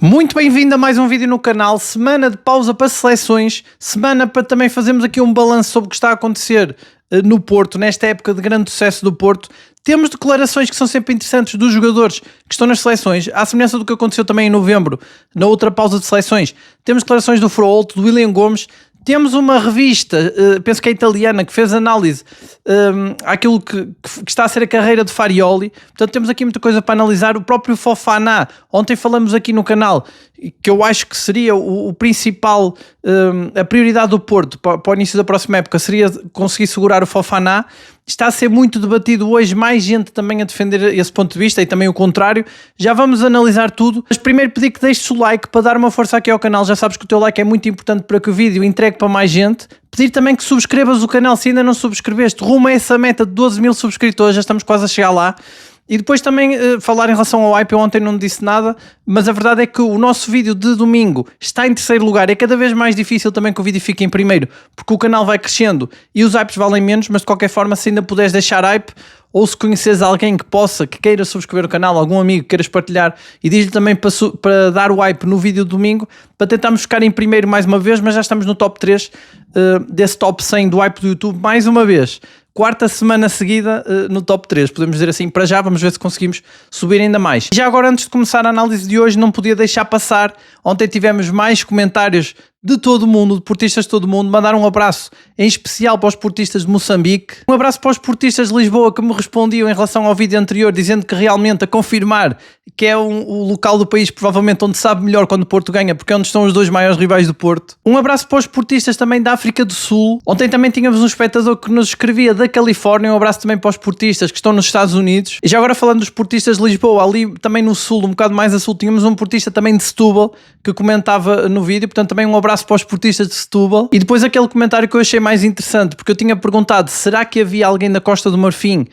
Muito bem-vindo a mais um vídeo no canal, semana de pausa para seleções, semana para também fazermos aqui um balanço sobre o que está a acontecer no Porto, nesta época de grande sucesso do Porto. Temos declarações que são sempre interessantes dos jogadores que estão nas seleções, à semelhança do que aconteceu também em novembro, na outra pausa de seleções. Temos declarações do Froholt, do William Gomes. Temos uma revista, penso que é italiana, que fez análise àquilo que está a ser a carreira de Farioli. Portanto, temos aqui muita coisa para analisar. O próprio Fofana, ontem falamos aqui no canal, que eu acho que seria o principal, a prioridade do Porto para o início da próxima época, seria conseguir segurar o Fofana. Está a ser muito debatido hoje, mais gente também a defender esse ponto de vista e também o contrário. Já vamos analisar tudo, mas primeiro pedir que deixes o like para dar uma força aqui ao canal. Já sabes que o teu like é muito importante para que o vídeo entregue para mais gente. Pedir também que subscrevas o canal se ainda não subscreveste, rumo a essa meta de 12 mil subscritores, já estamos quase a chegar lá. E depois também falar em relação ao hype. Eu ontem não disse nada, mas a verdade é que o nosso vídeo de domingo está em terceiro lugar. É cada vez mais difícil também que o vídeo fique em primeiro, porque o canal vai crescendo e os hypes valem menos, mas de qualquer forma, se ainda puderes deixar hype, ou se conheceres alguém que queira subscrever o canal, algum amigo que queiras partilhar, e diz-lhe também para dar o hype no vídeo de domingo, para tentarmos ficar em primeiro mais uma vez, mas já estamos no top 3 desse top 100 do hype do YouTube, mais uma vez. Quarta semana seguida no top 3, podemos dizer assim, para já, vamos ver se conseguimos subir ainda mais. Já agora, antes de começar a análise de hoje, não podia deixar passar, ontem tivemos mais comentários de todo o mundo, de portistas de todo o mundo. Mandar um abraço em especial para os portistas de Moçambique, um abraço para os portistas de Lisboa que me respondiam em relação ao vídeo anterior, dizendo que realmente a confirmar que é o local do país provavelmente onde sabe melhor quando o Porto ganha, porque é onde estão os dois maiores rivais do Porto. Um abraço para os portistas também da África do Sul. Ontem também tínhamos um espectador que nos escrevia da Califórnia. Um abraço também para os portistas que estão nos Estados Unidos. E já agora falando dos portistas de Lisboa, ali também no sul, um bocado mais a sul, tínhamos um portista também de Setúbal que comentava no vídeo, portanto também um abraço para os portistas de Setúbal. E depois aquele comentário que eu achei mais interessante, porque eu tinha perguntado, será que havia alguém da Costa do Marfim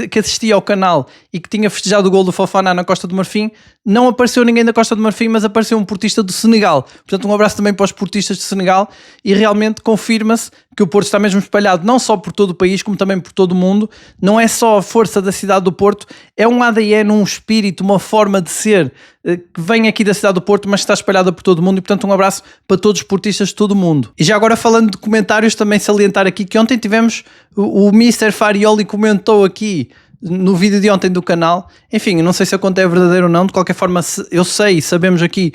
que assistia ao canal e que tinha festejado o gol do Fofana na Costa do Marfim? Não apareceu ninguém da Costa do Marfim, mas apareceu um portista do Senegal. Portanto, um abraço também para os portistas de Senegal, e realmente confirma-se que o Porto está mesmo espalhado não só por todo o país, como também por todo o mundo. Não é só a força da cidade do Porto, é um ADN, um espírito, uma forma de ser que vem aqui da cidade do Porto, mas está espalhada por todo o mundo. E portanto um abraço para todos os portistas de todo o mundo. E já agora falando de comentários, também salientar aqui que ontem tivemos o Mr. Farioli comentou aqui no vídeo de ontem do canal. Enfim, não sei se a conta é verdadeira ou não, de qualquer forma eu sei, sabemos aqui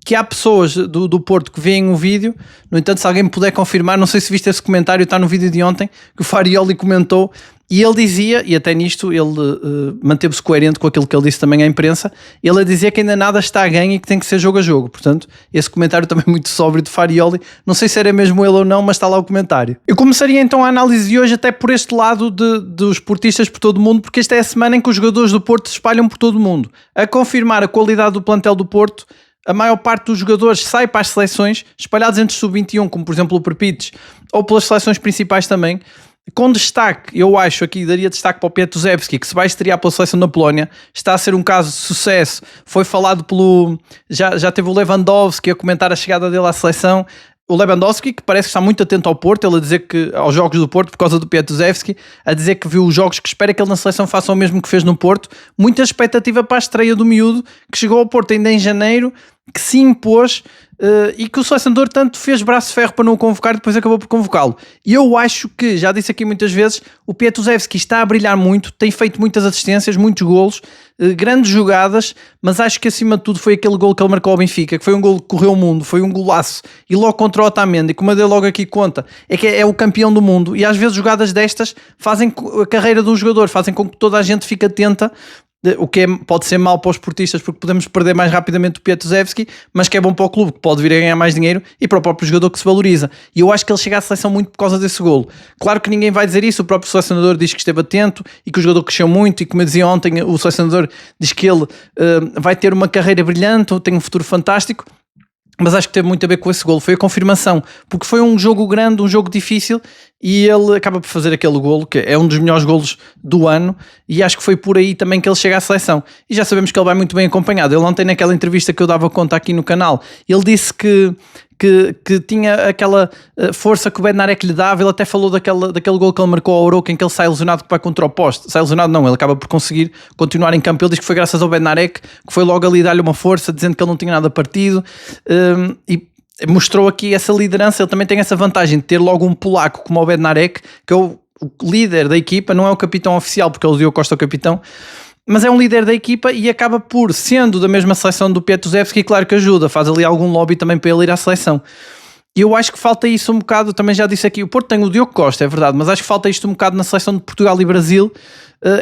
que há pessoas do Porto que veem o vídeo. No entanto, se alguém me puder confirmar, não sei se viste esse comentário, está no vídeo de ontem, que o Farioli comentou, e ele dizia, e até nisto ele manteve-se coerente com aquilo que ele disse também à imprensa, ele a dizer que ainda nada está a ganho e que tem que ser jogo a jogo. Portanto, esse comentário também muito sóbrio de Farioli, não sei se era mesmo ele ou não, mas está lá o comentário. Eu começaria então a análise de hoje até por este lado dos portistas por todo o mundo, porque esta é a semana em que os jogadores do Porto se espalham por todo o mundo, a confirmar a qualidade do plantel do Porto. A maior parte dos jogadores sai para as seleções, espalhados entre sub-21, como por exemplo o Perpites, ou pelas seleções principais também. Com destaque, eu acho aqui, daria destaque para o Pietuzewski, que se vai estrear pela seleção da Polónia. Está a ser um caso de sucesso. Foi falado já teve o Lewandowski a comentar a chegada dele à seleção. O Lewandowski, que parece que está muito atento ao Porto, ele a dizer que aos jogos do Porto, por causa do Pietuzewski, a dizer que viu os jogos, que espera que ele na seleção faça o mesmo que fez no Porto. Muita expectativa para a estreia do miúdo, que chegou ao Porto ainda em janeiro, que se impôs e que o selecionador tanto fez braço de ferro para não o convocar, depois acabou por convocá-lo. E eu acho que, já disse aqui muitas vezes, o Pietuzewski está a brilhar muito, tem feito muitas assistências, muitos golos, grandes jogadas, mas acho que acima de tudo foi aquele gol que ele marcou ao Benfica, que foi um gol que correu o mundo, foi um golaço, e logo contra o Otamendi, como a dele logo aqui conta, é que é o campeão do mundo, e às vezes jogadas destas fazem a carreira de um jogador, fazem com que toda a gente fique atenta, o que pode ser mau para os portistas, porque podemos perder mais rapidamente o Pietuzewski, mas que é bom para o clube, que pode vir a ganhar mais dinheiro, e para o próprio jogador, que se valoriza. E eu acho que ele chega à seleção muito por causa desse golo. Claro que ninguém vai dizer isso, o próprio selecionador diz que esteve atento e que o jogador cresceu muito, e como eu dizia ontem, o selecionador diz que ele vai ter uma carreira brilhante, tem um futuro fantástico. Mas acho que teve muito a ver com esse golo, foi a confirmação, porque foi um jogo grande, um jogo difícil, e ele acaba por fazer aquele golo, que é um dos melhores golos do ano, e acho que foi por aí também que ele chega à seleção. E já sabemos que ele vai muito bem acompanhado. Ele ontem, naquela entrevista que eu dava conta aqui no canal, ele disse que que tinha aquela força que o Bednarek lhe dava. Ele até falou daquele gol que ele marcou ao Oroco, em que ele sai lesionado, que vai contra o poste. Sai lesionado não, ele acaba por conseguir continuar em campo. Ele diz que foi graças ao Bednarek, que foi logo ali dar-lhe uma força, dizendo que ele não tinha nada partido, e mostrou aqui essa liderança. Ele também tem essa vantagem de ter logo um polaco como o Bednarek, que é o líder da equipa, não é o capitão oficial, porque ele deu Costa o capitão, mas é um líder da equipa e acaba por, sendo da mesma seleção do Piatusevski, claro que ajuda, faz ali algum lobby também para ele ir à seleção. E eu acho que falta isso um bocado, também já disse aqui, o Porto tem o Diogo Costa, é verdade, mas acho que falta isto um bocado na seleção de Portugal e Brasil,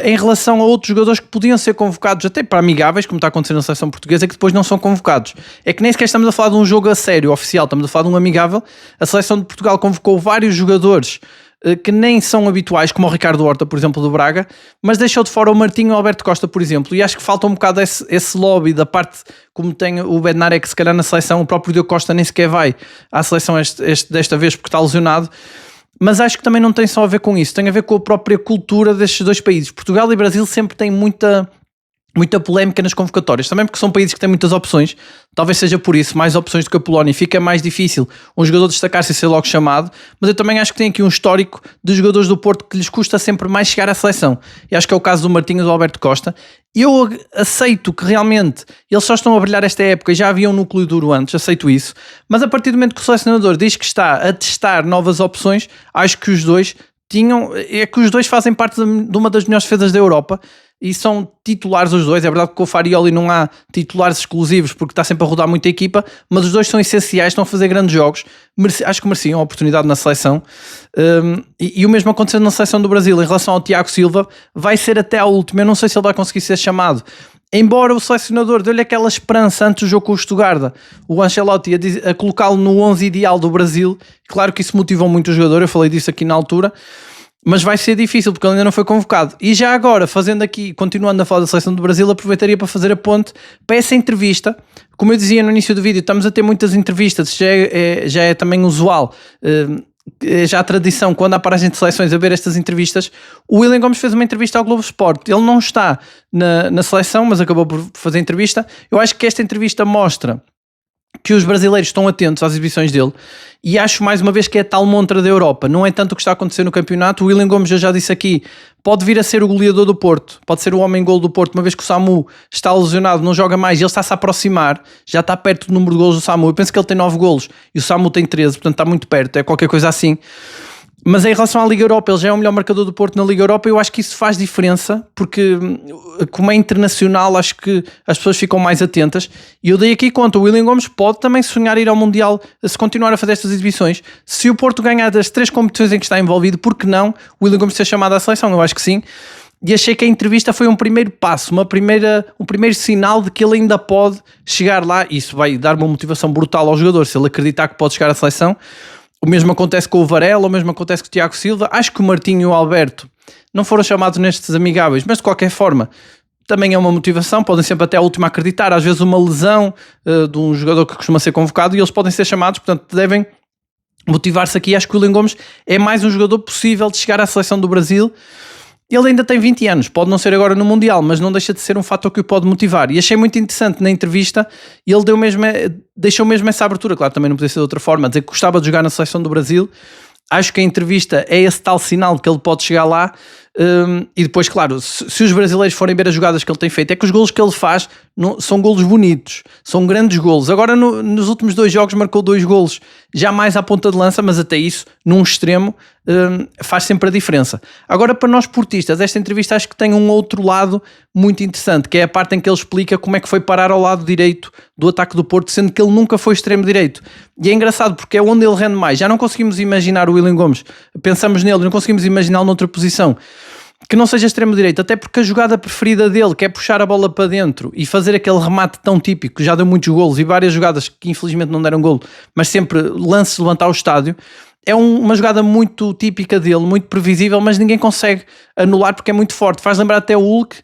em relação a outros jogadores que podiam ser convocados até para amigáveis, como está acontecendo na seleção portuguesa, que depois não são convocados. É que nem sequer estamos a falar de um jogo a sério, oficial, estamos a falar de um amigável. A seleção de Portugal convocou vários jogadores que nem são habituais, como o Ricardo Horta, por exemplo, do Braga, mas deixou de fora o Martinho e o Alberto Costa, por exemplo, e acho que falta um bocado esse lobby da parte, como tem o Bednarek, se calhar na seleção, o próprio Diogo Costa nem sequer vai à seleção desta vez porque está lesionado, mas acho que também não tem só a ver com isso, tem a ver com a própria cultura destes dois países. Portugal e Brasil sempre têm muita polémica nas convocatórias, também porque são países que têm muitas opções, talvez seja por isso, mais opções do que a Polónia, fica mais difícil um jogador destacar-se e ser logo chamado, mas eu também acho que tem aqui um histórico de jogadores do Porto que lhes custa sempre mais chegar à seleção, e acho que é o caso do Martinho e do Alberto Costa. Eu aceito que realmente eles só estão a brilhar esta época e já havia um núcleo duro antes, aceito isso, mas a partir do momento que o selecionador diz que está a testar novas opções, acho que os dois fazem parte de uma das melhores defesas da Europa e são titulares os dois. É verdade que com o Farioli não há titulares exclusivos porque está sempre a rodar muita equipa, mas os dois são essenciais, estão a fazer grandes jogos, acho que mereciam a oportunidade na seleção, e o mesmo aconteceu na seleção do Brasil. Em relação ao Tiago Silva, vai ser até ao último, eu não sei se ele vai conseguir ser chamado, embora o selecionador deu-lhe aquela esperança antes do jogo com o Stuttgart, o Ancelotti a colocá-lo no 11 ideal do Brasil. Claro que isso motivou muito o jogador, eu falei disso aqui na altura, mas vai ser difícil porque ele ainda não foi convocado. E já agora, continuando a falar da seleção do Brasil, aproveitaria para fazer a ponte para essa entrevista. Como eu dizia no início do vídeo, estamos a ter muitas entrevistas, já é também usual, já a tradição, quando há paragem de seleções, a ver estas entrevistas. O William Gomes fez uma entrevista ao Globo Sport, ele não está na seleção, mas acabou por fazer entrevista. Eu acho que esta entrevista mostra que os brasileiros estão atentos às exibições dele, e acho mais uma vez que é a tal montra da Europa, não é tanto o que está a acontecer no campeonato. O William Gomes, eu já disse aqui, pode vir a ser o goleador do Porto, pode ser o homem-gol do Porto, uma vez que o Samu está lesionado, não joga mais, e ele está-se a aproximar, já está perto do número de golos do Samu. Eu penso que ele tem 9 golos e o Samu tem 13, portanto está muito perto, é qualquer coisa assim. Mas em relação à Liga Europa, ele já é o melhor marcador do Porto na Liga Europa. Eu acho que isso faz diferença, porque como é internacional, acho que as pessoas ficam mais atentas. E eu dei aqui conta, o William Gomes pode também sonhar ir ao Mundial, se continuar a fazer estas exibições. Se o Porto ganhar das 3 competições em que está envolvido, por que não o William Gomes ser chamado à seleção? Eu acho que sim. E achei que a entrevista foi um primeiro passo, um primeiro sinal de que ele ainda pode chegar lá. Isso vai dar uma motivação brutal ao jogador, se ele acreditar que pode chegar à seleção. O mesmo acontece com o Varela, o mesmo acontece com o Tiago Silva. Acho que o Martinho e o Alberto não foram chamados nestes amigáveis, mas de qualquer forma também é uma motivação, podem sempre até a última acreditar. Às vezes uma lesão de um jogador que costuma ser convocado e eles podem ser chamados, portanto devem motivar-se aqui. Acho que o William Gomes é mais um jogador possível de chegar à seleção do Brasil. Ele ainda tem 20 anos, pode não ser agora no Mundial, mas não deixa de ser um fator que o pode motivar. E achei muito interessante na entrevista, e ele deixou mesmo essa abertura, claro, também não podia ser de outra forma, dizer que gostava de jogar na seleção do Brasil. Acho que a entrevista é esse tal sinal de que ele pode chegar lá. E depois, claro, se os brasileiros forem ver as jogadas que ele tem feito, é que os golos que ele faz são golos bonitos, são grandes golos. Agora nos últimos 2 jogos marcou 2 golos já mais à ponta de lança, mas até isso, num extremo, faz sempre a diferença. Agora, para nós portistas, esta entrevista acho que tem um outro lado muito interessante, que é a parte em que ele explica como é que foi parar ao lado direito do ataque do Porto, sendo que ele nunca foi extremo direito. E é engraçado porque é onde ele rende mais. Já não conseguimos imaginar o William Gomes, pensamos nele, não conseguimos imaginá-lo noutra posição que não seja extremo-direito, até porque a jogada preferida dele, que é puxar a bola para dentro e fazer aquele remate tão típico, que já deu muitos golos e várias jogadas que infelizmente não deram golo, mas sempre lance levantar o estádio, é uma jogada muito típica dele, muito previsível, mas ninguém consegue anular porque é muito forte. Faz lembrar até o Hulk,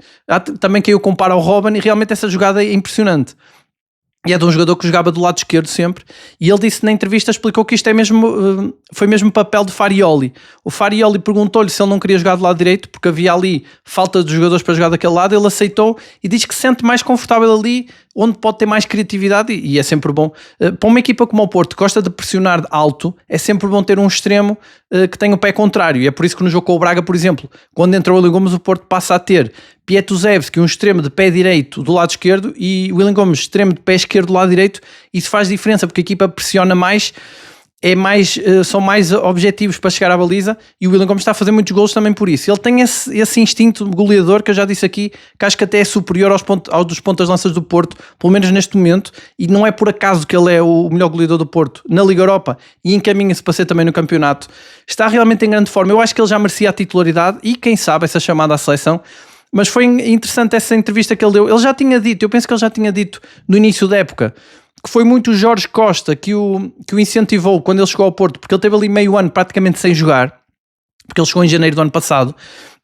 também que eu comparo ao Robin, e realmente essa jogada é impressionante. e é de um jogador que jogava do lado esquerdo sempre, e ele disse na entrevista, explicou que isto é mesmo, foi mesmo papel de Farioli. O Farioli perguntou-lhe se ele não queria jogar do lado direito, porque havia ali falta de jogadores para jogar daquele lado, ele aceitou e diz que se sente mais confortável ali, onde pode ter mais criatividade, e é sempre bom. Para uma equipa como o Porto, que gosta de pressionar alto, é sempre bom ter um extremo que tenha o pé contrário, e é por isso que no jogo com o Braga, por exemplo, quando entra o Willian Gomes, o Porto passa a ter Pietuzevski, um extremo de pé direito do lado esquerdo, e Willian Gomes, extremo de pé esquerdo do lado direito. Isso faz diferença, porque a equipa pressiona mais, são mais objetivos para chegar à baliza, e o Willian Gomes está a fazer muitos golos também por isso. Ele tem esse instinto goleador que eu já disse aqui, que acho que até é superior aos dos pontas-lanças do Porto, pelo menos neste momento, e não é por acaso que ele é o melhor goleador do Porto na Liga Europa e encaminha-se para ser também no campeonato. Está realmente em grande forma. Eu acho que ele já merecia a titularidade e quem sabe essa chamada à seleção. Mas foi interessante essa entrevista que ele deu. Ele já tinha dito, eu penso que ele já tinha dito no início da época, que foi muito o Jorge Costa que o incentivou quando ele chegou ao Porto, porque ele teve ali meio ano praticamente sem jogar, porque ele chegou em janeiro do ano passado,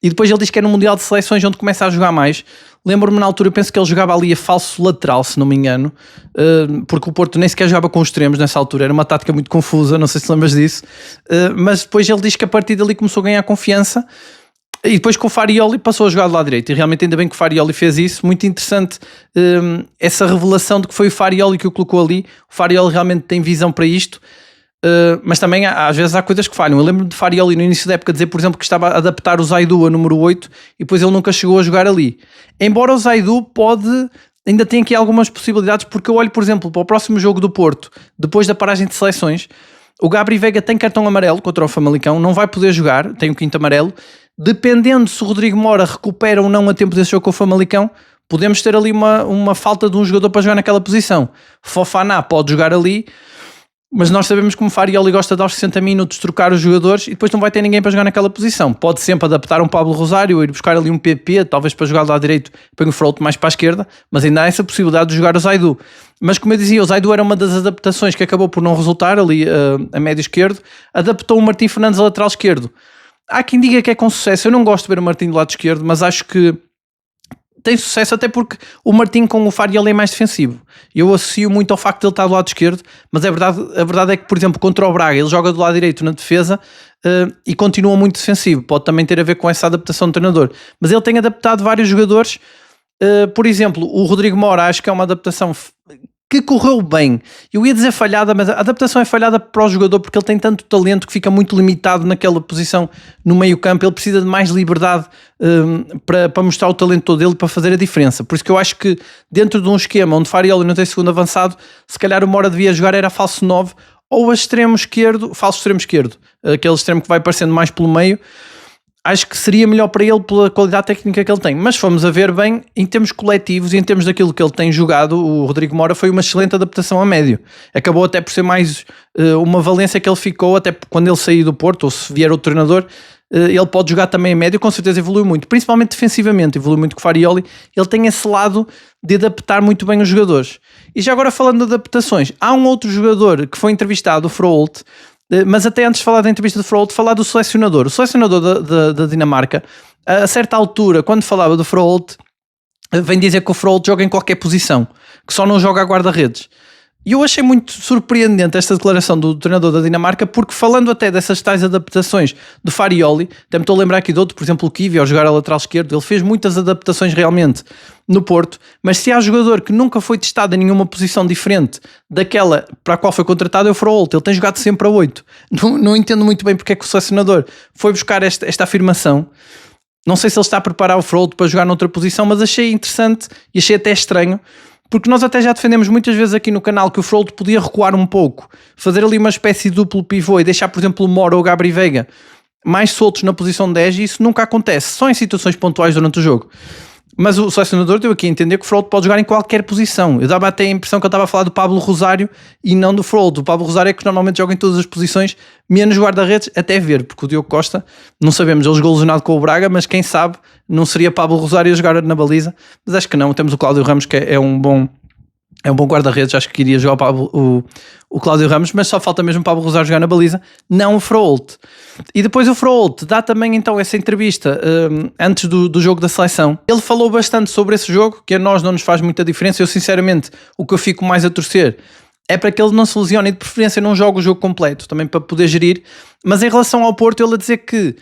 e depois ele diz que é no Mundial de Seleções onde começa a jogar mais. Lembro-me na altura, eu penso que ele jogava ali a falso lateral, se não me engano, porque o Porto nem sequer jogava com os extremos nessa altura, era uma tática muito confusa, não sei se lembras disso, mas depois ele diz que a partir dali começou a ganhar confiança. E depois com o Farioli passou a jogar do lado direito, e realmente ainda bem que o Farioli fez isso. Muito interessante essa revelação de que foi o Farioli que o colocou ali. O Farioli realmente tem visão para isto, mas também às vezes há coisas que falham. Eu lembro-me de Farioli no início da época dizer, por exemplo, que estava a adaptar o Zaidu a número 8 e depois ele nunca chegou a jogar ali. Embora o Zaidu ainda tem aqui algumas possibilidades, porque eu olho, por exemplo, para o próximo jogo do Porto, depois da paragem de seleções, o Gabri Veiga tem cartão amarelo contra o Famalicão, não vai poder jogar, tem o quinto amarelo. Dependendo se o Rodrigo Mora recupera ou não a tempo desse jogo com o Famalicão, podemos ter ali uma falta de um jogador para jogar naquela posição. Fofana pode jogar ali, mas nós sabemos como o Farioli gosta de aos 60 minutos trocar os jogadores e depois não vai ter ninguém para jogar naquela posição. Pode sempre adaptar um Pablo Rosário, ir buscar ali um PP, talvez para jogar do lado direito, põe o Frolto mais para a esquerda, mas ainda há essa possibilidade de jogar o Zaidu. Mas como eu dizia, o Zaidu era uma das adaptações que acabou por não resultar ali a médio esquerdo, adaptou o Martim Fernandes a lateral esquerdo. Há quem diga que é com sucesso. Eu não gosto de ver o Martim do lado esquerdo, mas acho que tem sucesso até porque o Martim com o Farioli é mais defensivo. Eu associo muito ao facto de ele estar do lado esquerdo, mas a verdade é que, por exemplo, contra o Braga, ele joga do lado direito na defesa e continua muito defensivo. Pode também ter a ver com essa adaptação do treinador. Mas ele tem adaptado vários jogadores. Por exemplo, o Rodrigo Mora, acho que é uma adaptação que correu bem. Eu ia dizer falhada, mas a adaptação é falhada para o jogador porque ele tem tanto talento que fica muito limitado naquela posição no meio campo. Ele precisa de mais liberdade para mostrar o talento todo dele, para fazer a diferença. Por isso que eu acho que dentro de um esquema onde Farioli não tem segundo avançado, se calhar o Mora devia jogar era falso 9 ou falso extremo esquerdo, aquele extremo que vai aparecendo mais pelo meio. Acho que seria melhor para ele pela qualidade técnica que ele tem. Mas fomos a ver bem, em termos coletivos e em termos daquilo que ele tem jogado, o Rodrigo Mora foi uma excelente adaptação a médio. Acabou até por ser mais uma valência que ele ficou, até quando ele sair do Porto, ou se vier outro treinador, ele pode jogar também a médio, com certeza evoluiu muito, principalmente defensivamente, evoluiu muito com o Farioli. Ele tem esse lado de adaptar muito bem os jogadores. E já agora falando de adaptações, há um outro jogador que foi entrevistado, o Froholt, mas até antes de falar da entrevista de Froholt, falar do selecionador. O selecionador da Dinamarca, a certa altura, quando falava do Froholt, vem dizer que o Froholt joga em qualquer posição, que só não joga a guarda-redes. E eu achei muito surpreendente esta declaração do treinador da Dinamarca, porque falando até dessas tais adaptações do Farioli, até me estou a lembrar aqui de outro, por exemplo o Kiwi, ao jogar a lateral esquerdo, ele fez muitas adaptações realmente no Porto, mas se há jogador que nunca foi testado em nenhuma posição diferente daquela para a qual foi contratado, é o Froholt. Ele tem jogado sempre a 8. Não entendo muito bem porque é que o selecionador foi buscar esta afirmação. Não sei se ele está a preparar o Froholt para jogar noutra posição, mas achei interessante e achei até estranho, porque nós até já defendemos muitas vezes aqui no canal que o Froholt podia recuar um pouco, fazer ali uma espécie de duplo pivô e deixar, por exemplo, o Mora ou o Gabri Veiga mais soltos na posição 10, e isso nunca acontece, só em situações pontuais durante o jogo. Mas o selecionador deu aqui a entender que o Froholt pode jogar em qualquer posição. Eu dava até a impressão que ele estava a falar do Pablo Rosário e não do Froholt. O Pablo Rosário é que normalmente joga em todas as posições, menos guarda-redes, até ver, porque o Diogo Costa, não sabemos, ele jogou lesionado com o Braga, mas quem sabe não seria Pablo Rosário a jogar na baliza. Mas acho que não, temos o Cláudio Ramos, que é um bom É um bom guarda-redes, acho que iria jogar o Cláudio Ramos, mas só falta mesmo o Pablo Rosário jogar na baliza, não o Froholt. E depois o Froholt dá também então essa entrevista antes do jogo da seleção. Ele falou bastante sobre esse jogo, que a nós não nos faz muita diferença. Eu sinceramente, o que eu fico mais a torcer é para que ele não se lesione e de preferência não jogue o jogo completo, também para poder gerir. Mas em relação ao Porto, ele a dizer que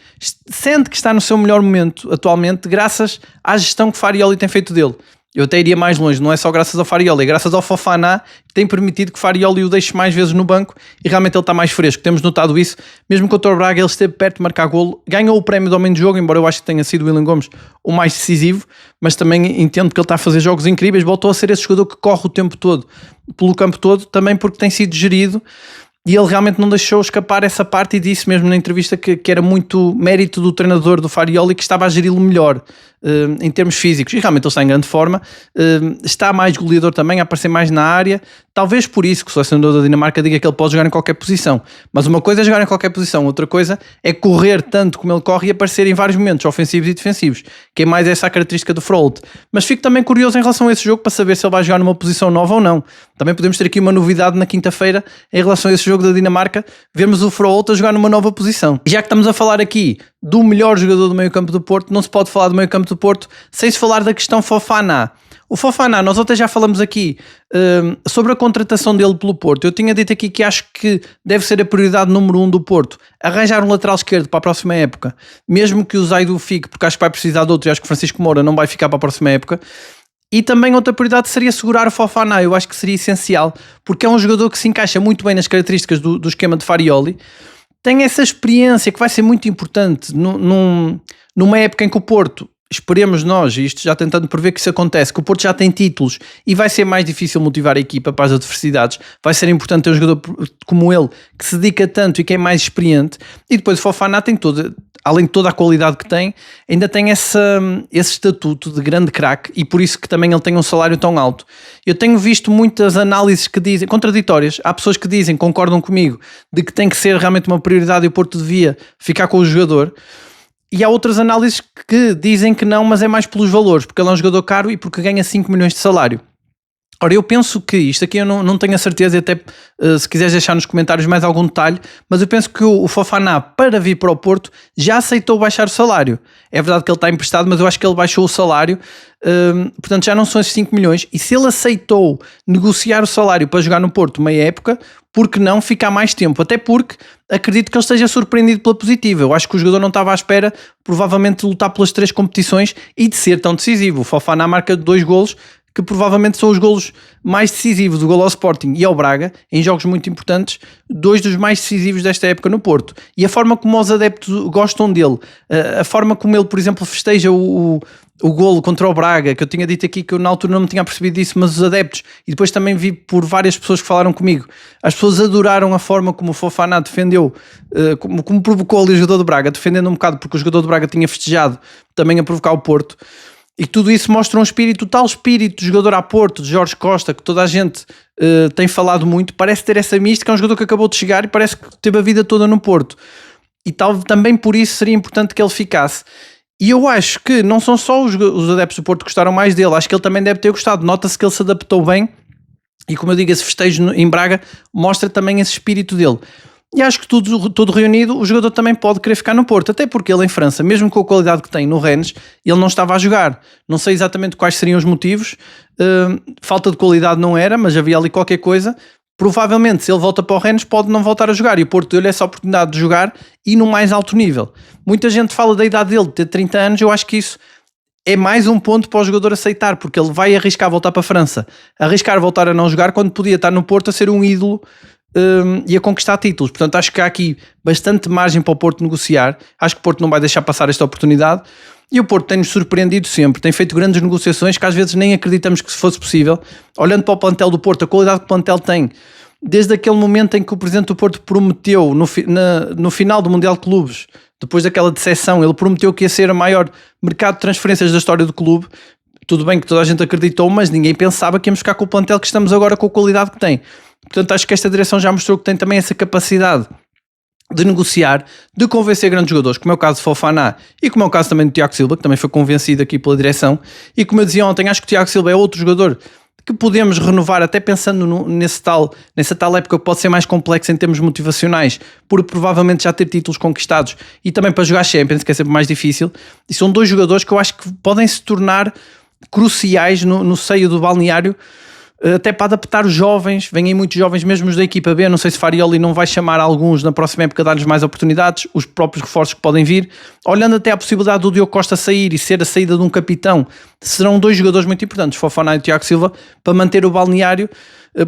sente que está no seu melhor momento atualmente, graças à gestão que Farioli tem feito dele. Eu até iria mais longe, não é só graças ao Farioli, é graças ao Fofana, que tem permitido que Farioli o deixe mais vezes no banco e realmente ele está mais fresco. Temos notado isso, mesmo contra o Braga ele esteve perto de marcar golo, ganhou o prémio do homem de jogo, embora eu acho que tenha sido o Willian Gomes o mais decisivo, mas também entendo que ele está a fazer jogos incríveis, voltou a ser esse jogador que corre o tempo todo, pelo campo todo, também porque tem sido gerido. E ele realmente não deixou escapar essa parte e disse mesmo na entrevista que era muito mérito do treinador do Farioli, que estava a geri-lo melhor em termos físicos. E realmente ele está em grande forma, está mais goleador também, a aparecer mais na área. Talvez por isso que o selecionador da Dinamarca diga que ele pode jogar em qualquer posição. Mas uma coisa é jogar em qualquer posição, outra coisa é correr tanto como ele corre e aparecer em vários momentos, ofensivos e defensivos, que é mais essa a característica do Froholt. Mas fico também curioso em relação a esse jogo para saber se ele vai jogar numa posição nova ou não. Também podemos ter aqui uma novidade na quinta-feira em relação a esse jogo da Dinamarca, vemos o Froholt a jogar numa nova posição. E já que estamos a falar aqui do melhor jogador do meio-campo do Porto, não se pode falar do meio-campo do Porto sem se falar da questão Fofana. O Fofana, nós até já falamos aqui sobre a contratação dele pelo Porto. Eu tinha dito aqui que acho que deve ser a prioridade número 1 do Porto, arranjar um lateral esquerdo para a próxima época, mesmo que o Zaidu fique, porque acho que vai precisar de outro e acho que Francisco Moura não vai ficar para a próxima época. E também outra prioridade seria segurar o Fofana. Eu acho que seria essencial, porque é um jogador que se encaixa muito bem nas características do esquema de Farioli, tem essa experiência que vai ser muito importante numa época em que o Porto, esperemos nós, e isto já tentando prever que isso acontece, que o Porto já tem títulos e vai ser mais difícil motivar a equipa para as adversidades, vai ser importante ter um jogador como ele, que se dedica tanto e que é mais experiente. E depois o Fofana tem além de toda a qualidade que tem, ainda tem esse estatuto de grande craque e por isso que também ele tem um salário tão alto. Eu tenho visto muitas análises que dizem, contraditórias, há pessoas que dizem, concordam comigo, de que tem que ser realmente uma prioridade e o Porto devia ficar com o jogador. E há outras análises que dizem que não, mas é mais pelos valores, porque ele é um jogador caro e porque ganha 5 milhões de salário. Ora, eu penso que, isto aqui eu não tenho a certeza, e até se quiseres deixar nos comentários mais algum detalhe, mas eu penso que o Fofana, para vir para o Porto, já aceitou baixar o salário. É verdade que ele está emprestado, mas eu acho que ele baixou o salário, portanto já não são esses 5 milhões. E se ele aceitou negociar o salário para jogar no Porto meia época, por que não ficar mais tempo? Até porque acredito que ele esteja surpreendido pela positiva. Eu acho que o jogador não estava à espera, provavelmente, de lutar pelas 3 competições e de ser tão decisivo. O Fofana marca 2 golos, que provavelmente são os golos mais decisivos, o golo ao Sporting e ao Braga, em jogos muito importantes, 2 dos mais decisivos desta época no Porto. E a forma como os adeptos gostam dele, a forma como ele, por exemplo, festeja o golo contra o Braga, que eu tinha dito aqui que eu na altura não me tinha percebido disso, mas os adeptos, e depois também vi por várias pessoas que falaram comigo, as pessoas adoraram a forma como o Fofana defendeu, como provocou ali o jogador do Braga, defendendo um bocado porque o jogador do Braga tinha festejado também a provocar o Porto. E tudo isso mostra um espírito, o tal espírito de jogador a Porto, de Jorge Costa, que toda a gente tem falado muito, parece ter essa mística. É um jogador que acabou de chegar e parece que teve a vida toda no Porto. E também por isso seria importante que ele ficasse. E eu acho que não são só os adeptos do Porto que gostaram mais dele, acho que ele também deve ter gostado. Nota-se que ele se adaptou bem e, como eu digo, esse festejo em Braga mostra também esse espírito dele. E acho que tudo reunido, o jogador também pode querer ficar no Porto, até porque ele em França, mesmo com a qualidade que tem no Rennes, ele não estava a jogar. Não sei exatamente quais seriam os motivos, falta de qualidade não era, mas havia ali qualquer coisa. Provavelmente, se ele volta para o Rennes, pode não voltar a jogar, e o Porto deu-lhe essa oportunidade de jogar e no mais alto nível. Muita gente fala da idade dele, de ter 30 anos, eu acho que isso é mais um ponto para o jogador aceitar, porque ele vai arriscar voltar para a França, arriscar voltar a não jogar, quando podia estar no Porto a ser um ídolo e a conquistar títulos. Portanto, acho que há aqui bastante margem para o Porto negociar. Acho que o Porto não vai deixar passar esta oportunidade, e o Porto tem-nos surpreendido sempre, tem feito grandes negociações que às vezes nem acreditamos que fosse possível. Olhando para o plantel do Porto, a qualidade que o plantel tem, desde aquele momento em que o Presidente do Porto prometeu no final do Mundial de Clubes, depois daquela decepção, ele prometeu que ia ser o maior mercado de transferências da história do clube. Tudo bem que toda a gente acreditou, mas ninguém pensava que íamos ficar com o plantel que estamos agora, com a qualidade que tem. Portanto, acho que esta direção já mostrou que tem também essa capacidade de negociar, de convencer grandes jogadores, como é o caso de Fofana e como é o caso também do Tiago Silva, que também foi convencido aqui pela direção. E como eu dizia ontem, acho que o Tiago Silva é outro jogador que podemos renovar, até pensando nessa tal época que pode ser mais complexa em termos motivacionais, por provavelmente já ter títulos conquistados e também para jogar Champions, que é sempre mais difícil. E são dois jogadores que eu acho que podem se tornar cruciais no seio do balneário, até para adaptar os jovens. Vêm aí muitos jovens, mesmo os da equipa B. Não sei se Farioli não vai chamar alguns na próxima época, dar-lhes mais oportunidades, os próprios reforços que podem vir, olhando até a possibilidade do Diogo Costa sair e ser a saída de um capitão. Serão dois jogadores muito importantes, Fofana e Tiago Silva, para manter o balneário,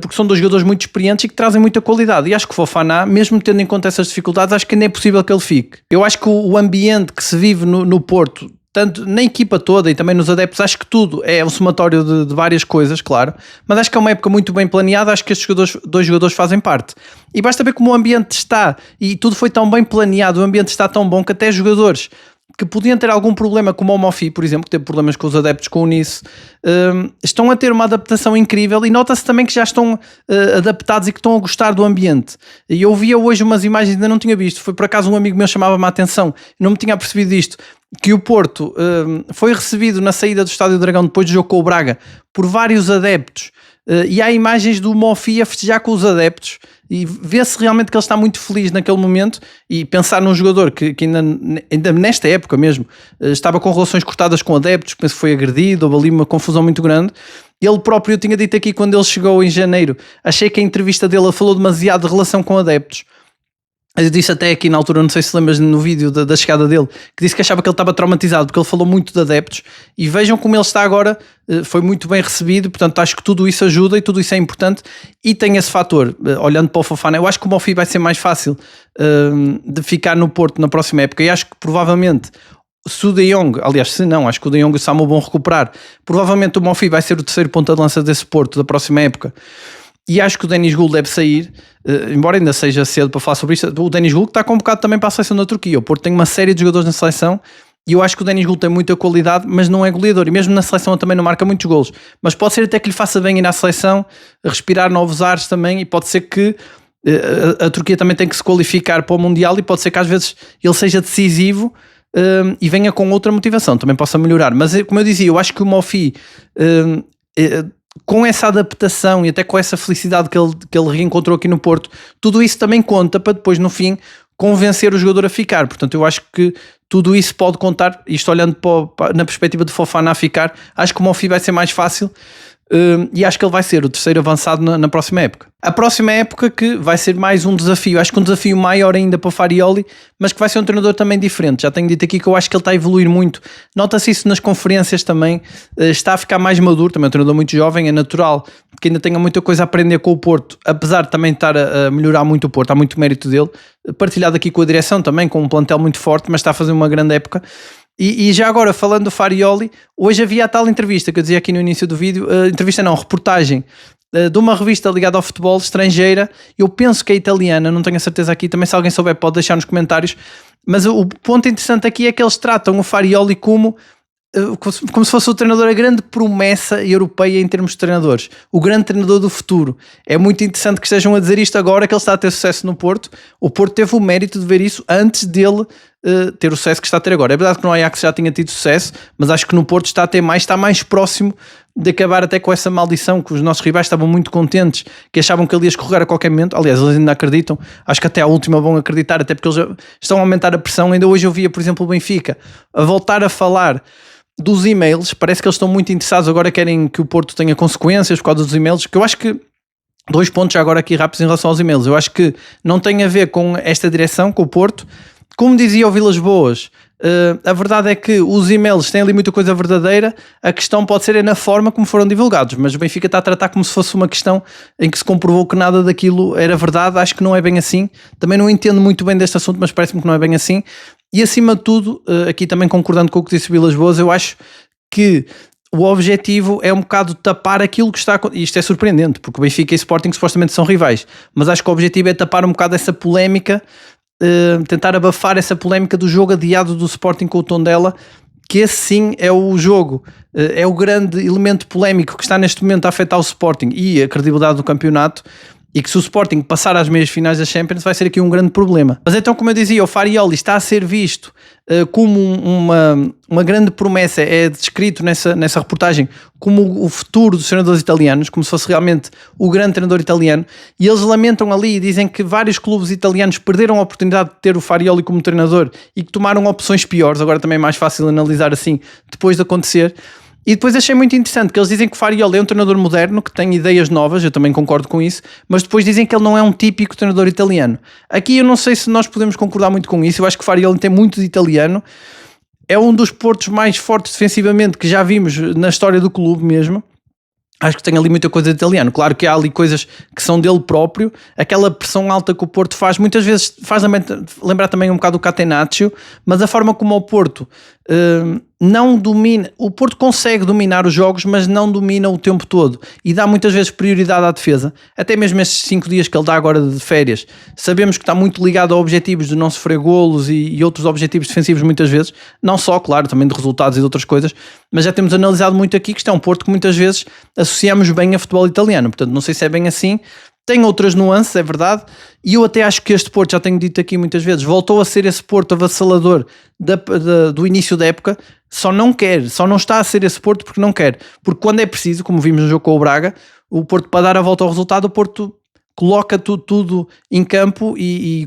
porque são dois jogadores muito experientes e que trazem muita qualidade. E acho que o Fofana, mesmo tendo em conta essas dificuldades, acho que ainda é possível que ele fique. Eu acho que o ambiente que se vive no Porto, tanto na equipa toda e também nos adeptos, acho que tudo é um somatório de várias coisas, claro, mas acho que é uma época muito bem planeada. Acho que estes dois jogadores fazem parte, e basta ver como o ambiente está, e tudo foi tão bem planeado, o ambiente está tão bom que até jogadores que podiam ter algum problema, como o Mofi, por exemplo, que teve problemas com os adeptos com o Nice, estão a ter uma adaptação incrível, e nota-se também que já estão adaptados e que estão a gostar do ambiente. E eu via hoje umas imagens, ainda não tinha visto, foi por acaso um amigo meu chamava-me a atenção, não me tinha apercebido disto, que o Porto foi recebido na saída do Estádio do Dragão, depois do jogo com o Braga, por vários adeptos, e há imagens do Mofi a festejar com os adeptos, e vê-se realmente que ele está muito feliz naquele momento. E pensar num jogador que ainda nesta época mesmo estava com relações cortadas com adeptos, penso que foi agredido, houve ali uma confusão muito grande. Ele próprio, eu tinha dito aqui quando ele chegou em janeiro, achei que a entrevista dele falou demasiado de relação com adeptos. Eu disse até aqui na altura, não sei se lembras no vídeo da chegada dele, que disse que achava que ele estava traumatizado porque ele falou muito de adeptos, e vejam como ele está agora, foi muito bem recebido. Portanto acho que tudo isso ajuda e tudo isso é importante, e tem esse fator. Olhando para o Fofana, eu acho que o Mofi vai ser mais fácil de ficar no Porto na próxima época, e acho que provavelmente se o De Jong, aliás se não, acho que o De Jong e o Samu vão recuperar, provavelmente o Mofi vai ser o terceiro ponta de lança desse Porto da próxima época. E acho que o Deniz Gül deve sair, embora ainda seja cedo para falar sobre isto. O Deniz Gül está convocado também para a seleção da Turquia. O Porto tem uma série de jogadores na seleção, e eu acho que o Deniz Gül tem muita qualidade, mas não é goleador, e mesmo na seleção ele também não marca muitos golos. Mas pode ser até que lhe faça bem ir à seleção, respirar novos ares também, e pode ser que a Turquia também tem que se qualificar para o Mundial, e pode ser que às vezes ele seja decisivo e venha com outra motivação, também possa melhorar. Mas como eu dizia, eu acho que o Mofi, com essa adaptação e até com essa felicidade que ele reencontrou aqui no Porto, tudo isso também conta para depois no fim convencer o jogador a ficar. Portanto eu acho que tudo isso pode contar, isto olhando na perspectiva de Fofana a ficar, acho que o Mofi vai ser mais fácil, e acho que ele vai ser o terceiro avançado na próxima época. A próxima época que vai ser mais um desafio, acho que um desafio maior ainda para o Farioli, mas que vai ser um treinador também diferente. Já tenho dito aqui que eu acho que ele está a evoluir muito, nota-se isso nas conferências também, está a ficar mais maduro, também é um treinador muito jovem, é natural que ainda tenha muita coisa a aprender com o Porto, apesar de também estar a melhorar muito o Porto, há muito mérito dele, partilhado aqui com a direção também, com um plantel muito forte, mas está a fazer uma grande época. E já agora, falando do Farioli, hoje havia a tal entrevista que eu dizia aqui no início do vídeo, reportagem de uma revista ligada ao futebol estrangeira, eu penso que é italiana, não tenho a certeza aqui, também se alguém souber pode deixar nos comentários, mas o ponto interessante aqui é que eles tratam o Farioli como se fosse o treinador, a grande promessa europeia em termos de treinadores, o grande treinador do futuro. É muito interessante que estejam a dizer isto agora que ele está a ter sucesso no Porto. O Porto teve o mérito de ver isso antes dele ter o sucesso que está a ter agora. É verdade que no Ajax já tinha tido sucesso, mas acho que no Porto está a ter mais, está mais próximo de acabar até com essa maldição, que os nossos rivais estavam muito contentes, que achavam que ele ia escorregar a qualquer momento. Aliás, eles ainda acreditam, acho que até à última vão acreditar, até porque eles estão a aumentar a pressão. Ainda hoje eu via, por exemplo, o Benfica a voltar a falar dos e-mails, parece que eles estão muito interessados agora, querem que o Porto tenha consequências por causa dos e-mails, que eu acho que, 2 pontos já agora aqui rápidos em relação aos e-mails, eu acho que não tem a ver com esta direção, com o Porto. Como dizia o Vilas Boas, a verdade é que os e-mails têm ali muita coisa verdadeira, a questão pode ser na forma como foram divulgados, mas o Benfica está a tratar como se fosse uma questão em que se comprovou que nada daquilo era verdade. Acho que não é bem assim, também não entendo muito bem deste assunto, mas parece-me que não é bem assim. E acima de tudo, aqui também concordando com o que disse o Vilas Boas, eu acho que o objetivo é um bocado tapar aquilo que está... E isto é surpreendente, porque o Benfica e o Sporting supostamente são rivais, mas acho que o objetivo é tapar um bocado essa polémica, tentar abafar essa polémica do jogo adiado do Sporting com o Tondela, que esse sim é o jogo, é o grande elemento polémico que está neste momento a afetar o Sporting e a credibilidade do campeonato. e que se o Sporting passar às meias finais da Champions vai ser aqui um grande problema. Mas então, como eu dizia, o Farioli está a ser visto como uma grande promessa, é descrito nessa reportagem como o futuro dos treinadores italianos, como se fosse realmente o grande treinador italiano, e eles lamentam ali e dizem que vários clubes italianos perderam a oportunidade de ter o Farioli como treinador e que tomaram opções piores. Agora também é mais fácil analisar assim depois de acontecer. E depois achei muito interessante que eles dizem que o Farioli é um treinador moderno, que tem ideias novas, eu também concordo com isso, mas depois dizem que ele não é um típico treinador italiano. Aqui eu não sei se nós podemos concordar muito com isso, eu acho que o Farioli tem muito de italiano, é um dos portos mais fortes defensivamente que já vimos na história do clube mesmo. Acho que tem ali muita coisa de italiano. Claro que há ali coisas que são dele próprio. Aquela pressão alta que o Porto faz, muitas vezes faz lembrar também um bocado o Catenaccio, mas a forma como o Porto não domina... O Porto consegue dominar os jogos, mas não domina o tempo todo. E dá muitas vezes prioridade à defesa. Até mesmo estes 5 dias que ele dá agora de férias. Sabemos que está muito ligado a objetivos de não sofrer golos e outros objetivos defensivos muitas vezes. Não só, claro, também de resultados e de outras coisas. Mas já temos analisado muito aqui que isto é um Porto que muitas vezes associamos bem a futebol italiano, portanto não sei se é bem assim, tem outras nuances, é verdade, e eu até acho que este Porto, já tenho dito aqui muitas vezes, voltou a ser esse Porto avassalador do início da época, só não está a ser esse Porto porque não quer, porque quando é preciso, como vimos no jogo com o Braga, o Porto para dar a volta ao resultado, o Porto coloca tudo em campo e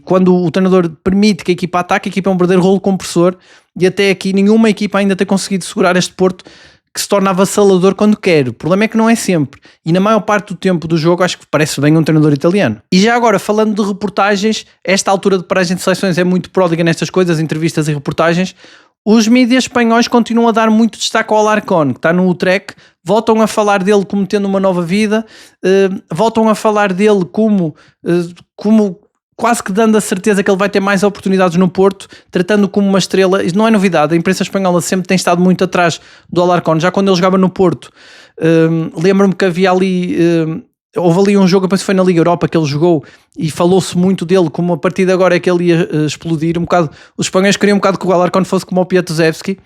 quando o treinador permite que a equipa ataque, a equipa é um verdadeiro rolo compressor, e até aqui nenhuma equipa ainda tem conseguido segurar este Porto que se torna avassalador quando quer. O problema é que não é sempre. E na maior parte do tempo do jogo acho que parece bem um treinador italiano. E já agora, falando de reportagens, esta altura de paragem de seleções é muito pródiga nestas coisas, entrevistas e reportagens. Os mídias espanhóis continuam a dar muito destaque ao Alarcón, que está no Utrecht, voltam a falar dele como tendo uma nova vida, voltam a falar dele como quase que dando a certeza que ele vai ter mais oportunidades no Porto, tratando como uma estrela. Isto não é novidade, a imprensa espanhola sempre tem estado muito atrás do Alarcón, já quando ele jogava no Porto. Lembro-me que havia ali... houve ali um jogo, eu penso que foi na Liga Europa que ele jogou e falou-se muito dele, como a partir de agora é que ele ia explodir um bocado. Os espanhóis queriam um bocado que o Alarcón fosse como o Piatusevski.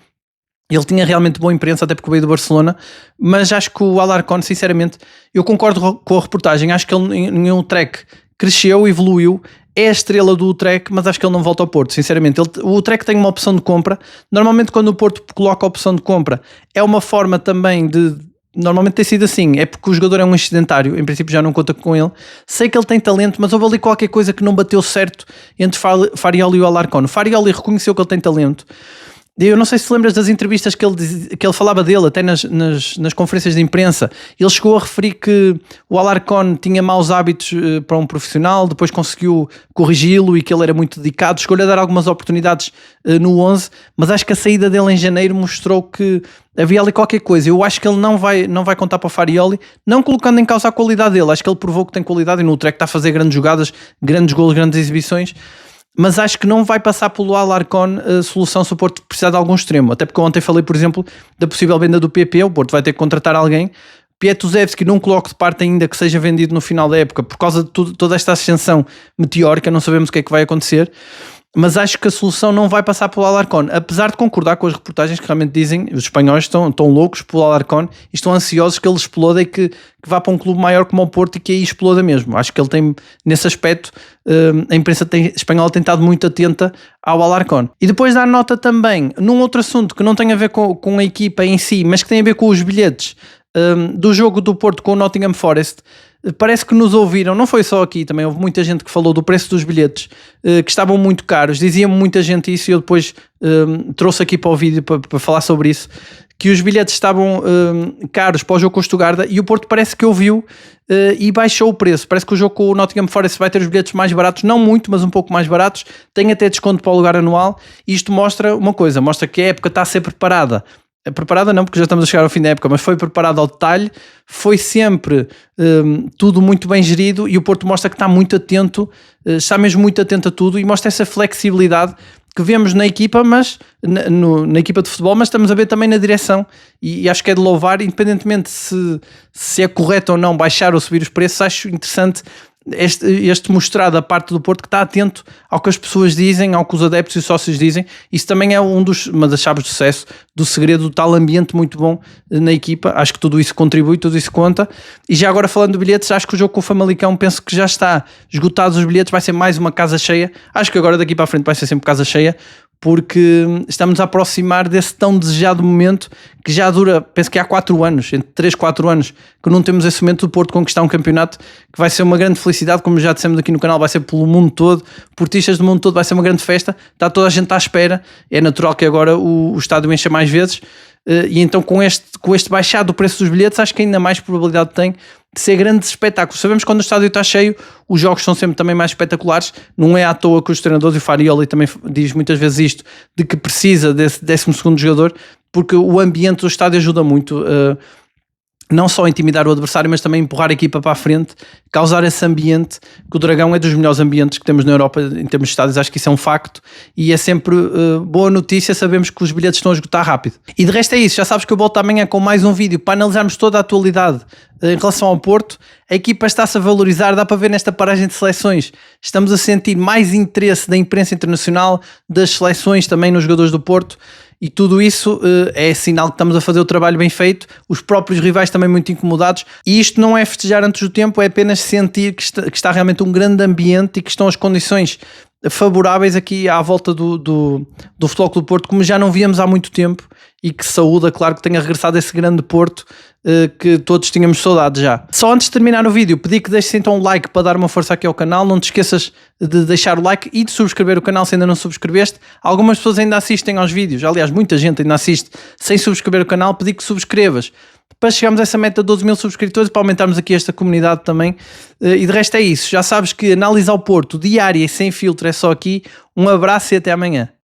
Ele tinha realmente boa imprensa, até porque veio do Barcelona, mas acho que o Alarcón, sinceramente, eu concordo com a reportagem, acho que ele em Utrecht cresceu, evoluiu, é a estrela do Utrecht, mas acho que ele não volta ao Porto, sinceramente. O Utrecht tem uma opção de compra, normalmente quando o Porto coloca a opção de compra, é uma forma também de... Normalmente tem sido assim, é porque o jogador é um excedentário, em princípio já não conta com ele. Sei que ele tem talento, mas houve ali qualquer coisa que não bateu certo entre Farioli e o Alarcón. Farioli reconheceu que ele tem talento. Eu não sei se lembras das entrevistas que ele falava dele, até nas conferências de imprensa. Ele chegou a referir que o Alarcón tinha maus hábitos para um profissional, depois conseguiu corrigi-lo e que ele era muito dedicado. Chegou-lhe a dar algumas oportunidades no 11, mas acho que a saída dele em janeiro mostrou que havia ali qualquer coisa. Eu acho que ele não vai contar para o Farioli, não colocando em causa a qualidade dele. Acho que ele provou que tem qualidade e no Utrecht está a fazer grandes jogadas, grandes golos, grandes exibições. Mas acho que não vai passar pelo Alarcón a solução se o Porto precisar de algum extremo. Até porque ontem falei, por exemplo, da possível venda do PP. O Porto vai ter que contratar alguém. Piatusevski não coloco de parte ainda que seja vendido no final da época por causa de toda esta ascensão meteórica. Não sabemos o que é que vai acontecer. Mas acho que a solução não vai passar pelo Alarcón, apesar de concordar com as reportagens que realmente dizem os espanhóis estão loucos pelo Alarcón e estão ansiosos que ele exploda e que vá para um clube maior como o Porto e que aí exploda mesmo. Acho que ele tem, nesse aspecto, a imprensa espanhola tem estado muito atenta ao Alarcón. E depois dá nota também, num outro assunto que não tem a ver com a equipa em si, mas que tem a ver com os bilhetes do jogo do Porto com o Nottingham Forest. Parece que nos ouviram, não foi só aqui, também houve muita gente que falou do preço dos bilhetes que estavam muito caros, dizia-me muita gente isso e eu depois trouxe aqui para o vídeo para falar sobre isso, que os bilhetes estavam caros para o jogo com o Stuttgart e o Porto parece que ouviu e baixou o preço. Parece que o jogo com o Nottingham Forest vai ter os bilhetes mais baratos, não muito, mas um pouco mais baratos, tem até desconto para o lugar anual e isto mostra uma coisa, mostra que a época está a ser preparada. Preparada não, porque já estamos a chegar ao fim da época, mas foi preparada ao detalhe, foi sempre tudo muito bem gerido e o Porto mostra que está muito atento, está mesmo muito atento a tudo e mostra essa flexibilidade que vemos na equipa, mas na equipa de futebol, mas estamos a ver também na direção e acho que é de louvar, independentemente se é correto ou não baixar ou subir os preços. Acho interessante este mostrar da parte do Porto que está atento ao que as pessoas dizem, ao que os adeptos e os sócios dizem. Isso também é uma das chaves de sucesso, do segredo do tal ambiente muito bom na equipa. Acho que tudo isso contribui, tudo isso conta. E já agora falando de bilhetes, acho que o jogo com o Famalicão, penso que já está esgotados os bilhetes, vai ser mais uma casa cheia. Acho que agora daqui para a frente vai ser sempre casa cheia, porque estamos a aproximar desse tão desejado momento que já dura, penso que há 4 anos, entre 3, 4 anos, que não temos esse momento do Porto conquistar um campeonato, que vai ser uma grande felicidade, como já dissemos aqui no canal, vai ser pelo mundo todo, portistas do mundo todo, vai ser uma grande festa, está toda a gente à espera, é natural que agora o estádio encha mais vezes, e então com este baixado do preço dos bilhetes, acho que ainda mais probabilidade tem de ser grandes espetáculos. Sabemos que quando o estádio está cheio, os jogos são sempre também mais espetaculares. Não é à toa que os treinadores, e o Farioli também diz muitas vezes isto, de que precisa desse 12º jogador, porque o ambiente do estádio ajuda muito, não só a intimidar o adversário, mas também empurrar a equipa para a frente, causar esse ambiente, que o Dragão é dos melhores ambientes que temos na Europa em termos de estádios, acho que isso é um facto, e é sempre boa notícia, sabemos que os bilhetes estão a esgotar rápido. E de resto é isso, já sabes que eu volto amanhã com mais um vídeo para analisarmos toda a atualidade em relação ao Porto. A equipa está-se a valorizar, dá para ver nesta paragem de seleções, estamos a sentir mais interesse da imprensa internacional, das seleções também nos jogadores do Porto, e tudo isso é sinal que estamos a fazer o trabalho bem feito, os próprios rivais também muito incomodados, e isto não é festejar antes do tempo, é apenas sentir que está realmente um grande ambiente e que estão as condições favoráveis aqui à volta do Futebol Clube do Porto, como já não víamos há muito tempo, e que saúda, claro, que tenha regressado esse grande Porto que todos tínhamos saudade já. Só antes de terminar o vídeo, pedi que deixes então um like para dar uma força aqui ao canal, não te esqueças de deixar o like e de subscrever o canal se ainda não subscreveste. Algumas pessoas ainda assistem aos vídeos, aliás muita gente ainda assiste sem subscrever o canal, pedi que subscrevas para chegarmos a essa meta de 12 mil subscritores, para aumentarmos aqui esta comunidade também. E de resto é isso, já sabes que análise ao Porto diária e sem filtro é só aqui. Um abraço e até amanhã.